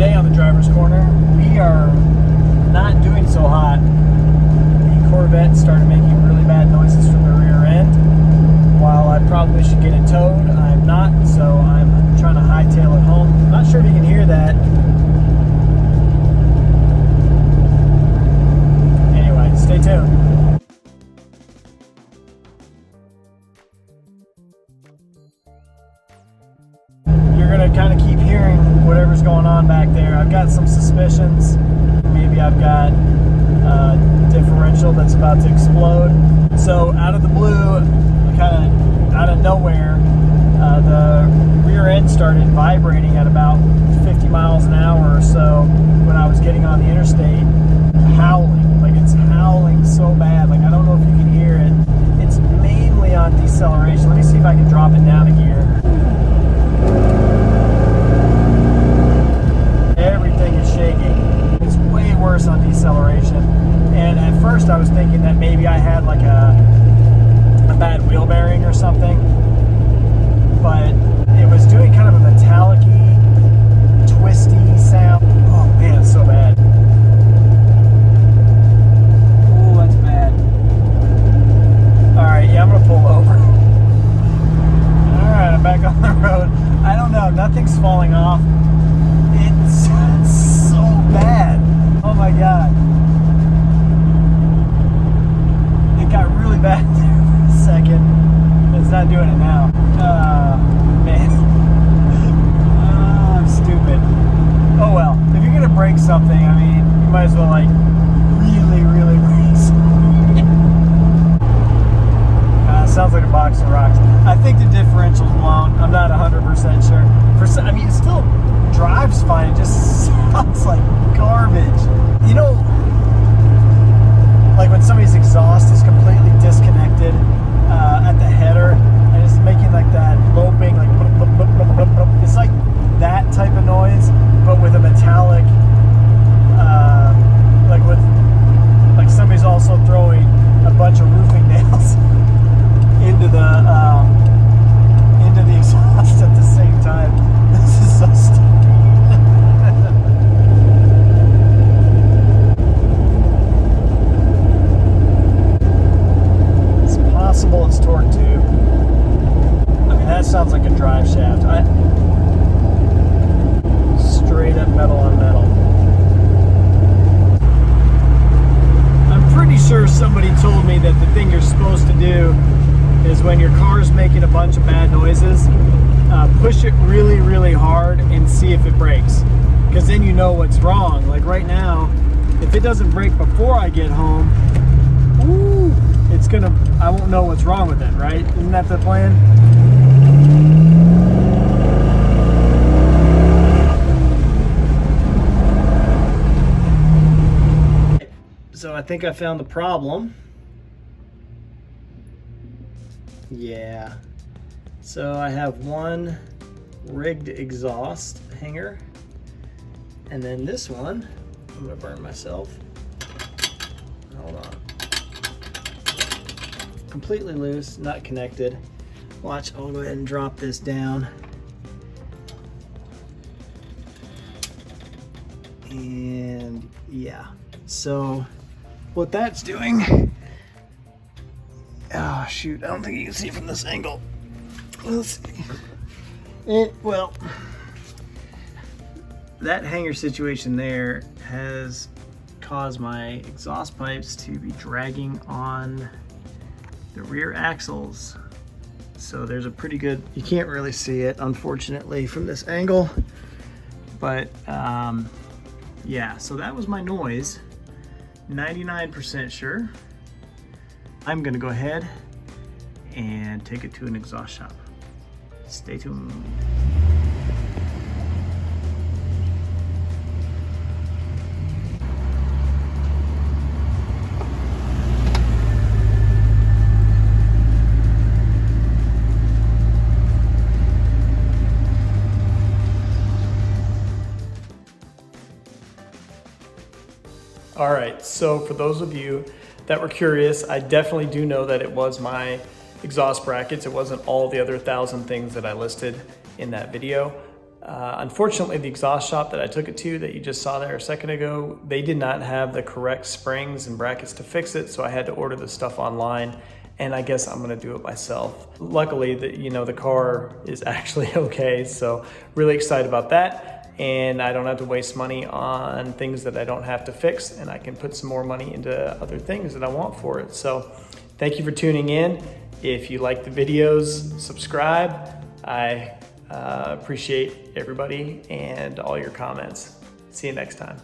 Today on the driver's corner, we are not doing so hot. The Corvette started making really bad noises from the rear end. While I probably should get it towed, I'm not, so I'm trying to hightail it home. I'm not sure if you can hear that. Anyway, stay tuned. You're gonna kind of keep hearing whatever's going on back there. I've got some suspicions. Maybe I've got a differential that's about to explode. So out of the blue, kind of out of nowhere, the rear end started vibrating at about 50 miles an hour or so when I was getting on the interstate, howling. Like, it's howling so bad. Like, I don't know if you can hear it. It's mainly on deceleration. Let me see if I can drop it down a gear. Everything is shaking. It's way worse on deceleration. And at first I was thinking that maybe I had like a bad wheel bearing or something, but it was doing kind of a metallic-y, twisty sound. Oh man, it's so bad. Oh, that's bad. Alright, yeah, I'm gonna pull over. Alright, I'm back on the road. I don't know, nothing's falling off. It's so bad. Oh my god. It got really bad there for a second. It's not doing it now. Man. I'm stupid. Oh well. If you're gonna break something, I mean, you might as well like really break something. Sounds like a box of rocks. I think the differential's blown. I'm not 100% sure. I mean, it still drives fine. It just sounds like garbage. You know, like when somebody's exhaust is completely disconnected at the header and it's making like that loping, like bloop, bloop, bloop, bloop, bloop, bloop. It's like that type of noise, but with a metallic, like somebody's also throwing a bunch of roofing nails into the exhaust at the same time. This is so stupid. It's possible it's torque tube. I mean, that sounds like a drive shaft. Straight up metal on metal. I'm pretty sure somebody told me that the thing you're supposed to do is when your car's making a bunch of bad noises, push it really hard and see if it breaks, because then you know what's wrong. Like right now, if it doesn't break before I get home, I won't know what's wrong with it, right? Isn't that the plan? So I think I found the problem. Yeah, so I have one rigged exhaust hanger, and then this one, I'm gonna burn myself. Hold on. Completely loose, not connected. Watch, I'll go ahead and drop this down. And yeah, so what that's doing, oh shoot, I don't think you can see from this angle. Let's see. Well, that hanger situation there has caused my exhaust pipes to be dragging on the rear axles. So there's a pretty good, you can't really see it unfortunately from this angle, but yeah, so that was my noise. 99% sure. I'm gonna go ahead and take it to an exhaust shop. Stay tuned. All right, so for those of you that were curious, I definitely do know that it was my exhaust brackets. It wasn't all the other 1,000 things that I listed in that video. Unfortunately, the exhaust shop that I took it to that you just saw there a second ago, they did not have the correct springs and brackets to fix it, so I had to order the stuff online, and I guess I'm gonna do it myself. Luckily, the car is actually okay, so really excited about that, and I don't have to waste money on things that I don't have to fix, and I can put some more money into other things that I want for it. So thank you for tuning in. If you like the videos, subscribe. I appreciate everybody and all your comments. See you next time.